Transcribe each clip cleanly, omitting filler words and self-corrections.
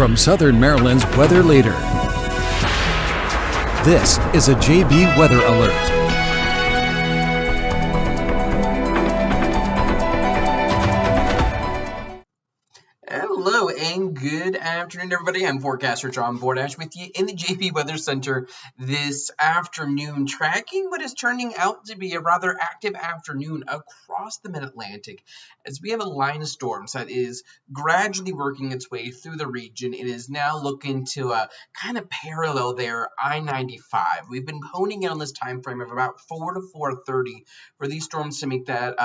from Southern Maryland's weather leader. This is a JB Weather Alert. Hello and good afternoon, everybody. I'm Forecaster John Bordash with you in the JP Weather Center this afternoon, tracking what is turning out to be a rather active afternoon across the Mid-Atlantic as we have a line of storms that is gradually working its way through the region. It is now looking to kind of parallel there I-95. We've been honing in on this time frame of about 4 to 4:30 for these storms to make that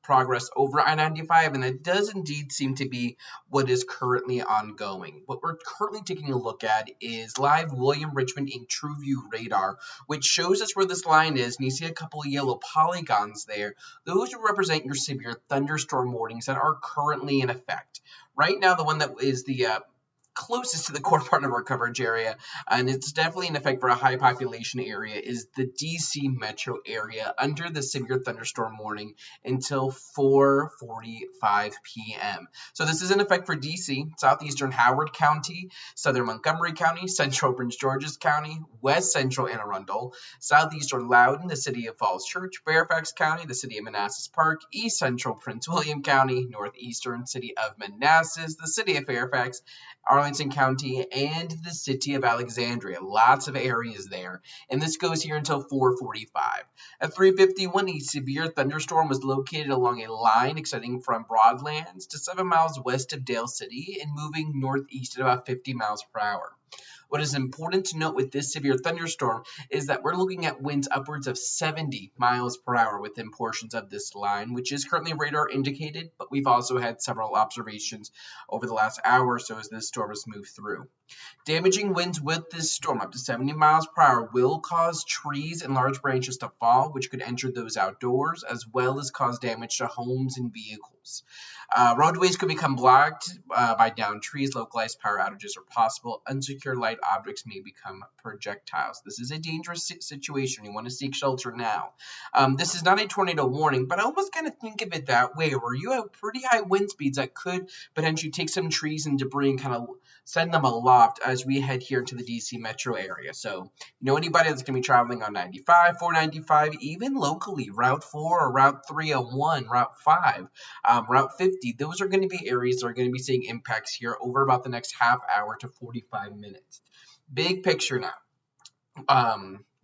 progress over I-95, and that does indeed seem to be what is currently ongoing. What we're currently taking a look at is live William Richmond in TrueView radar, which shows us where this line is, and you see a couple of yellow polygons there. Those represent your severe thunderstorm warnings that are currently in effect. Right now, the one that is the closest to the core part of our coverage area, and it's definitely in effect for a high population area, is the DC metro area under the severe thunderstorm warning until 4:45 p.m. So this is in effect for DC, southeastern Howard County, southern Montgomery County, central Prince George's County, west central Anne Arundel, southeastern Loudoun, the city of Falls Church, Fairfax County, the city of Manassas Park, east central Prince William County, northeastern city of Manassas, the city of Fairfax, Arlington County, and the city of Alexandria. Lots of areas there. And this goes here until 4:45. At 3:51, a severe thunderstorm was located along a line extending from Broadlands to 7 miles west of Dale City and moving northeast at about 50 miles per hour. What is important to note with this severe thunderstorm is that we're looking at winds upwards of 70 miles per hour within portions of this line, which is currently radar indicated, but we've also had several observations over the last hour or so as this storm has moved through. Damaging winds with this storm up to 70 miles per hour will cause trees and large branches to fall, which could enter those outdoors, as well as cause damage to homes and vehicles. Roadways could become blocked by downed trees. Localized power outages are possible. Unsecured light objects may become projectiles. This is a dangerous situation. You want to seek shelter now. This is not a tornado warning, but I almost kind of think of it that way, where you have pretty high wind speeds that could potentially take some trees and debris and kind of send them aloft as we head here into the DC metro area. So, anybody that's going to be traveling on 95, 495, even locally, Route 4 or Route 301, Route 5, Route 50, those are going to be areas that are going to be seeing impacts here over about the next half hour to 45 minutes. Big picture now.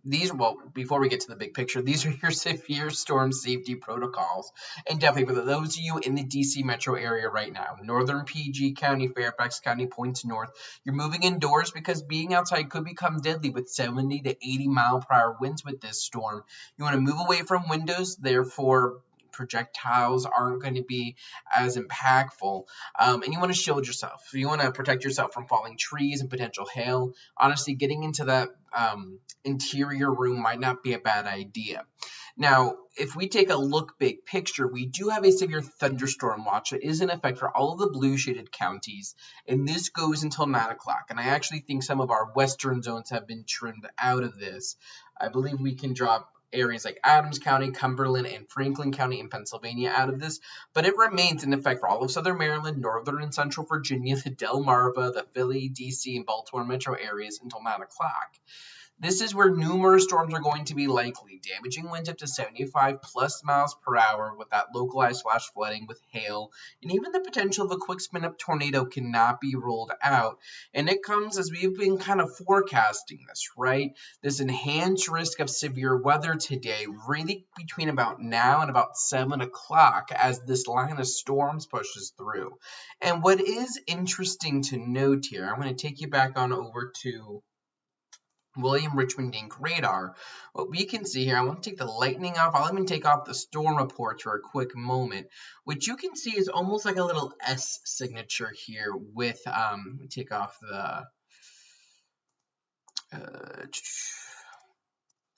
Before we get to the big picture, these are your severe storm safety protocols. And definitely for those of you in the DC metro area right now, northern PG County, Fairfax County, points north, you're moving indoors because being outside could become deadly with 70 to 80 mile per hour winds with this storm. You want to move away from windows, therefore projectiles aren't going to be as impactful, and you want to shield yourself. You want to protect yourself from falling trees and potential hail. Honestly, getting into that interior room might not be a bad idea. Now, if we take a look big picture, we do have a severe thunderstorm watch that is in effect for all of the blue shaded counties, and this goes until 9 o'clock. And I actually think some of our western zones have been trimmed out of this. I believe we can drop areas like Adams County, Cumberland, and Franklin County in Pennsylvania out of this, but it remains in effect for all of southern Maryland, northern and central Virginia, the Delmarva, the Philly, DC, and Baltimore metro areas until 9 o'clock. This is where numerous storms are going to be likely, damaging winds up to 75 plus miles per hour with that localized flash flooding with hail, and even the potential of a quick spin up tornado cannot be ruled out. And it comes as we've been kind of forecasting this, right? This enhanced risk of severe weather today, really between about now and about 7 o'clock as this line of storms pushes through. And what is interesting to note here, I'm going to take you back on over to William Richmond Inc. radar. What we can see here, I want to take the lightning off. I'll even take off the storm report for a quick moment. What you can see is almost like a little S signature here with, take off the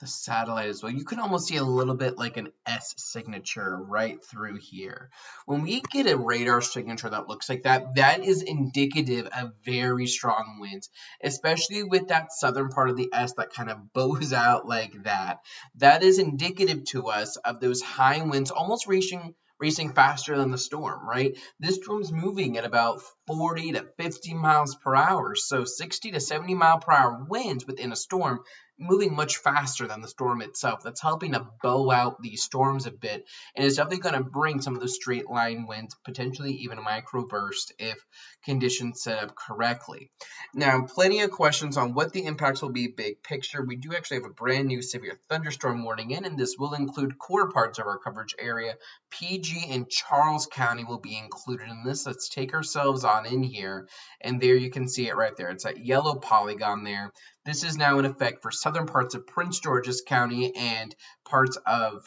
satellite as well. You can almost see a little bit like an S signature right through here. When we get a radar signature that looks like that, that is indicative of very strong winds, especially with that southern part of the S that kind of bows out like that. That is indicative to us of those high winds almost reaching racing faster than the storm, right? This storm's moving at about 40 to 50 miles per hour, so 60 to 70 mile per hour winds within a storm, moving much faster than the storm itself. That's helping to bow out these storms a bit, and it's definitely going to bring some of the straight line winds, potentially even a microburst if conditions set up correctly. Now, plenty of questions on what the impacts will be big picture. We do actually have a brand new severe thunderstorm warning in, and this will include core parts of our coverage area. PG and Charles County will be included in this. Let's take ourselves on in here, and there you can see it right there. It's that yellow polygon there. This is now in effect for southern parts of Prince George's County and parts of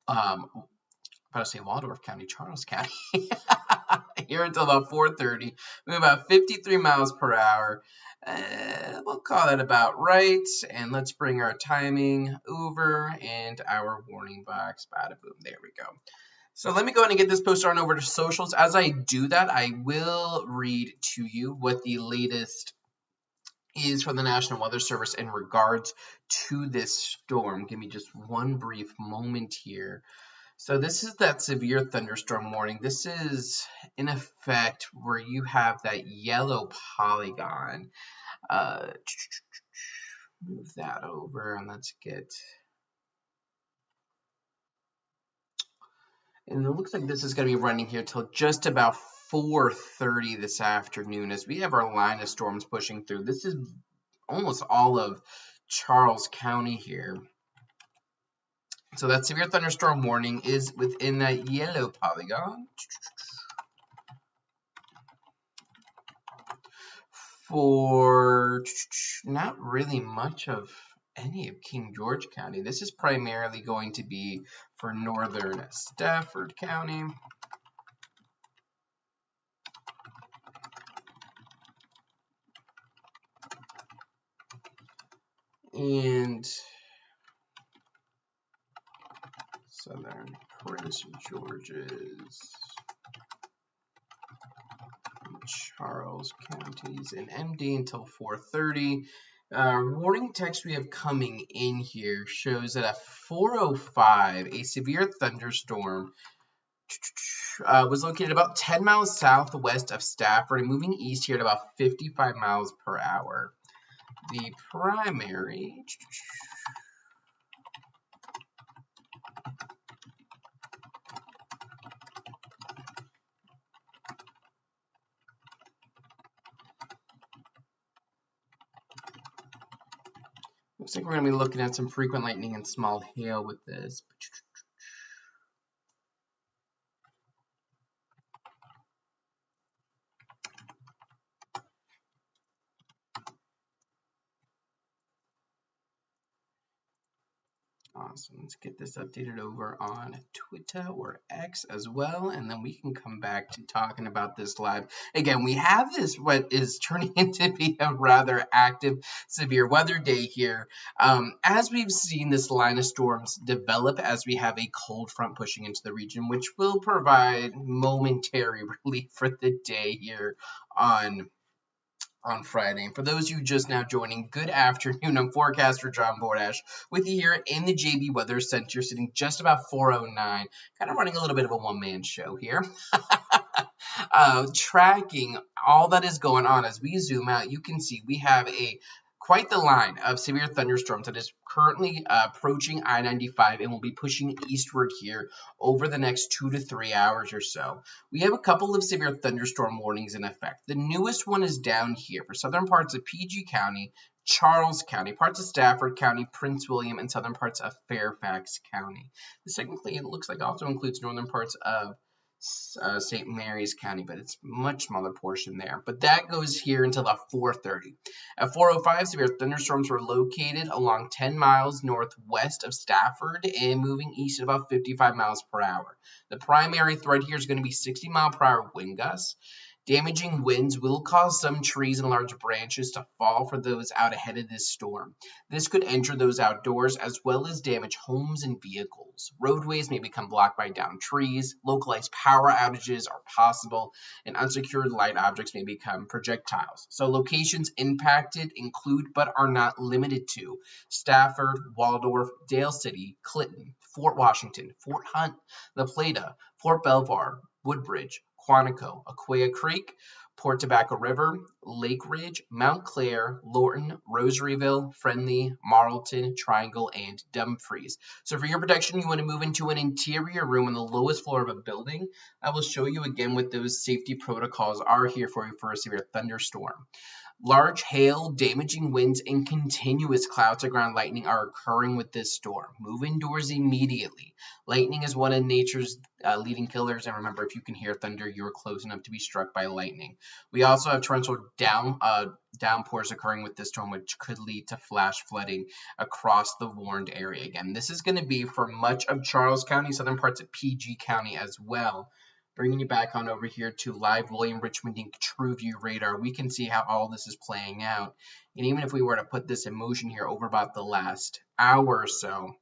about to say Waldorf County, Charles County, here until about 4:30. Move about 53 miles per hour. We'll call that about right. And let's bring our timing over and our warning box. Bada boom. There we go. So let me go ahead and get this posted on over to socials. As I do that, I will read to you what the latest is from the National Weather Service in regards to this storm. Give me just one brief moment here. So this is that severe thunderstorm warning. This is in effect where you have that yellow polygon. Move that over and let's get. And it looks like this is going to be running here till just about 4:30 this afternoon as we have our line of storms pushing through. This is almost all of Charles County here. So that severe thunderstorm warning is within that yellow polygon. For not really much of any of King George County. This is primarily going to be for northern Stafford County. And southern Prince George's, Charles counties, and MD until 4:30. Warning text we have coming in here shows that at 4:05, a severe thunderstorm was located about 10 miles southwest of Stafford and moving east here at about 55 miles per hour. The primary looks like we're going to be looking at some frequent lightning and small hail with this. Awesome. Let's get this updated over on Twitter or X as well, and then we can come back to talking about this live. Again, we have this what is turning into be a rather active severe weather day here. As we've seen this line of storms develop as we have a cold front pushing into the region, which will provide momentary relief for the day here on Friday. And for those of you just now joining, good afternoon. I'm Forecaster John Bordash with you here in the JB Weather Center, sitting just about 4:09, kind of running a little bit of a one-man show here. Tracking all that is going on. As we zoom out, you can see we have quite the line of severe thunderstorms that is currently approaching I-95 and will be pushing eastward here over the next 2 to 3 hours or so. We have a couple of severe thunderstorm warnings in effect. The newest one is down here for southern parts of PG County, Charles County, parts of Stafford County, Prince William, and southern parts of Fairfax County. This technically, it looks like, also includes northern parts of St. Mary's County, but it's a much smaller portion there. But that goes here until about 4:30. At 4:05, severe thunderstorms were located along 10 miles northwest of Stafford and moving east at about 55 miles per hour. The primary threat here is going to be 60 mile per hour wind gusts. Damaging winds will cause some trees and large branches to fall for those out ahead of this storm. This could injure those outdoors as well as damage homes and vehicles. Roadways may become blocked by downed trees, localized power outages are possible, and unsecured light objects may become projectiles. So locations impacted include but are not limited to Stafford, Waldorf, Dale City, Clinton, Fort Washington, Fort Hunt, La Plata, Fort Belvoir, Woodbridge, Quantico, Aquia Creek, Port Tobacco River, Lake Ridge, Mount Clair, Lorton, Rosaryville, Friendly, Marlton, Triangle, and Dumfries. So for your protection, you want to move into an interior room on the lowest floor of a building. I will show you again what those safety protocols are here for you for a severe thunderstorm. Large hail, damaging winds, and continuous clouds of ground lightning are occurring with this storm. Move indoors immediately. Lightning is one of nature's leading killers, and remember, if you can hear thunder, you're close enough to be struck by lightning. We also have torrential downpours occurring with this storm, which could lead to flash flooding across the warned area. Again, this is going to be for much of Charles County, southern parts of PG County as well. Bringing you back on over here to live William Richmond Inc. TrueView radar, we can see how all this is playing out. And even if we were to put this in motion here over about the last hour or so,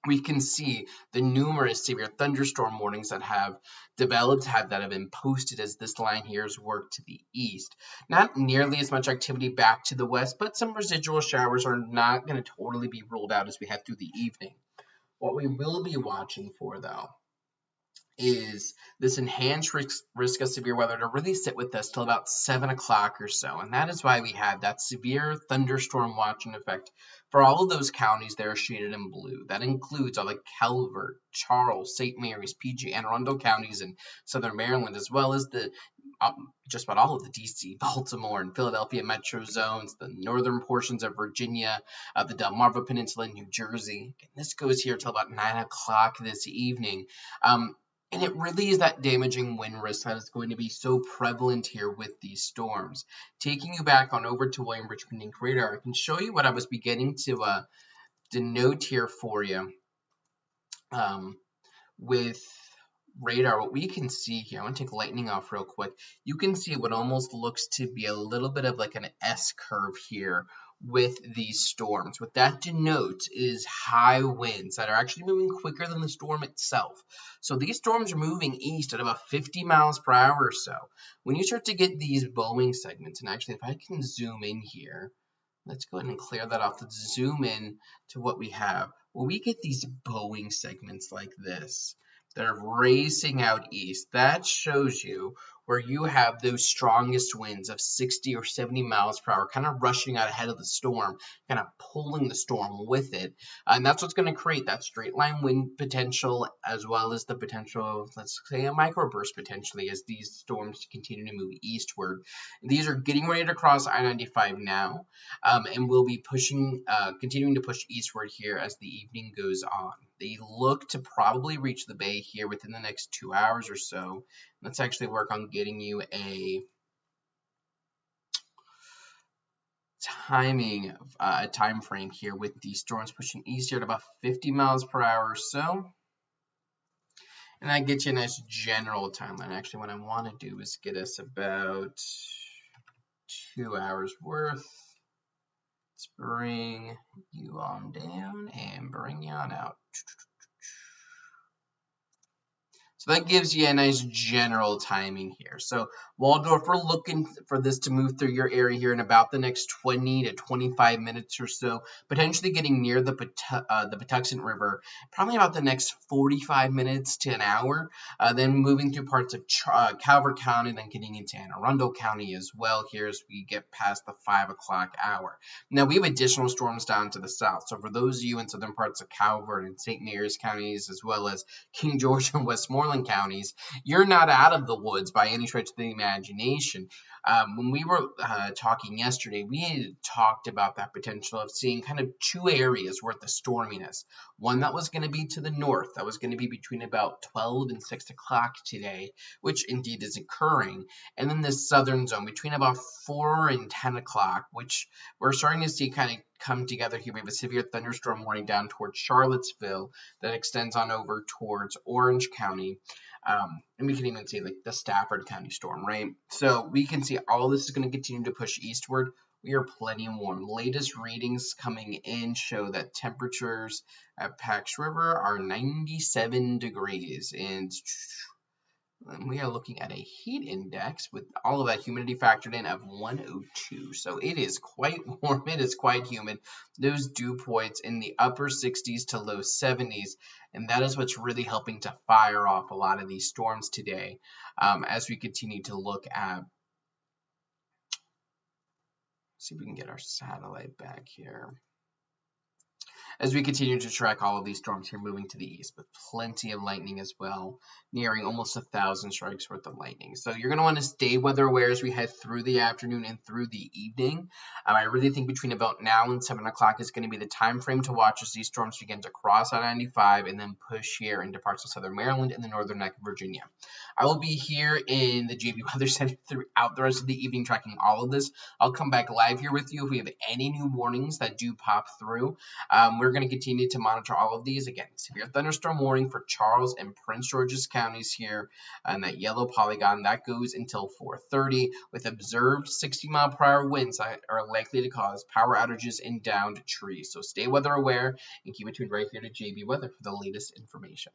we can see the numerous severe thunderstorm warnings that have developed, that have been posted as this line here has worked to the east. Not nearly as much activity back to the west, but some residual showers are not going to totally be ruled out as we head through the evening. What we will be watching for, though, is this enhanced risk of severe weather to really sit with us till about 7 o'clock or so. And that is why we have that severe thunderstorm watch in effect for all of those counties that are shaded in blue. That includes all the Calvert, Charles, St. Mary's, PG, Anne Arundel counties in southern Maryland, as well as the just about all of the DC, Baltimore, and Philadelphia metro zones, the northern portions of Virginia, the Delmarva Peninsula, New Jersey. And this goes here till about 9 o'clock this evening. And it really is that damaging wind risk that is going to be so prevalent here with these storms. Taking you back on over to William Richmond Inc. radar, I can show you what I was beginning to denote here for you with radar. What we can see here, I want to take lightning off real quick. You can see what almost looks to be a little bit of like an S curve here with these storms. What that denotes is high winds that are actually moving quicker than the storm itself. So these storms are moving east at about 50 miles per hour or so. When you start to get these bowing segments, and actually if I can zoom in here, let's go ahead and clear that off. Let's zoom in to what we have. When we get these bowing segments like this, that are racing out east, that shows you where you have those strongest winds of 60 or 70 miles per hour, kind of rushing out ahead of the storm, kind of pulling the storm with it. And that's what's going to create that straight line wind potential, as well as the potential of, let's say, a microburst potentially as these storms continue to move eastward. These are getting ready to cross I-95 now, and will be continuing to push eastward here as the evening goes on. They look to probably reach the bay here within the next 2 hours or so. Let's actually work on getting you a time frame here with these storms pushing east here at about 50 miles per hour or so. And that gets you a nice general timeline. Actually, what I want to do is get us about 2 hours worth. Let's bring you on down and bring you on out. So that gives you a nice general timing here. So Waldorf, we're looking for this to move through your area here in about the next 20 to 25 minutes or so, potentially getting near the Patuxent River, probably about the next 45 minutes to an hour, then moving through parts of Calvert County, then getting into Anne Arundel County as well here as we get past the 5 o'clock hour. Now, we have additional storms down to the south. So for those of you in southern parts of Calvert and St. Mary's counties, as well as King George and Westmoreland counties, you're not out of the woods by any stretch of the imagination. When we were talking yesterday, we had talked about that potential of seeing kind of two areas worth of storminess. One that was going to be to the north, that was going to be between about 12 and 6 o'clock today, which indeed is occurring. And then this southern zone between about 4 and 10 o'clock, which we're starting to see kind of come together here. We have a severe thunderstorm warning down towards Charlottesville that extends on over towards Orange County. And we can even see like the Stafford County storm, right? So we can see all this is going to continue to push eastward. We are plenty warm. Latest readings coming in show that temperatures at Pax River are 97 degrees. And And we are looking at a heat index with all of that humidity factored in of 102. So it is quite warm. It is quite humid. Those dew points in the upper 60s to low 70s. And that is what's really helping to fire off a lot of these storms today as we continue to look at. See if we can get our satellite back here. As we continue to track all of these storms here moving to the east with plenty of lightning as well, nearing almost 1,000 strikes worth of lightning. So you're going to want to stay weather aware as we head through the afternoon and through the evening. I really think between about now and 7 o'clock is going to be the time frame to watch as these storms begin to cross I-95 and then push here into parts of southern Maryland and the northern neck of Virginia. I will be here in the JB Weather Center throughout the rest of the evening tracking all of this. I'll come back live here with you if we have any new warnings that do pop through. We're going to continue to monitor all of these. Again, severe thunderstorm warning for Charles and Prince George's counties here, and that yellow polygon that goes until 4:30 with observed 60-mile-per-hour winds that are likely to cause power outages and downed trees. So stay weather aware and keep it tuned right here to JB Weather for the latest information.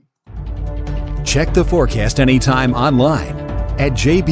Check the forecast anytime online at JB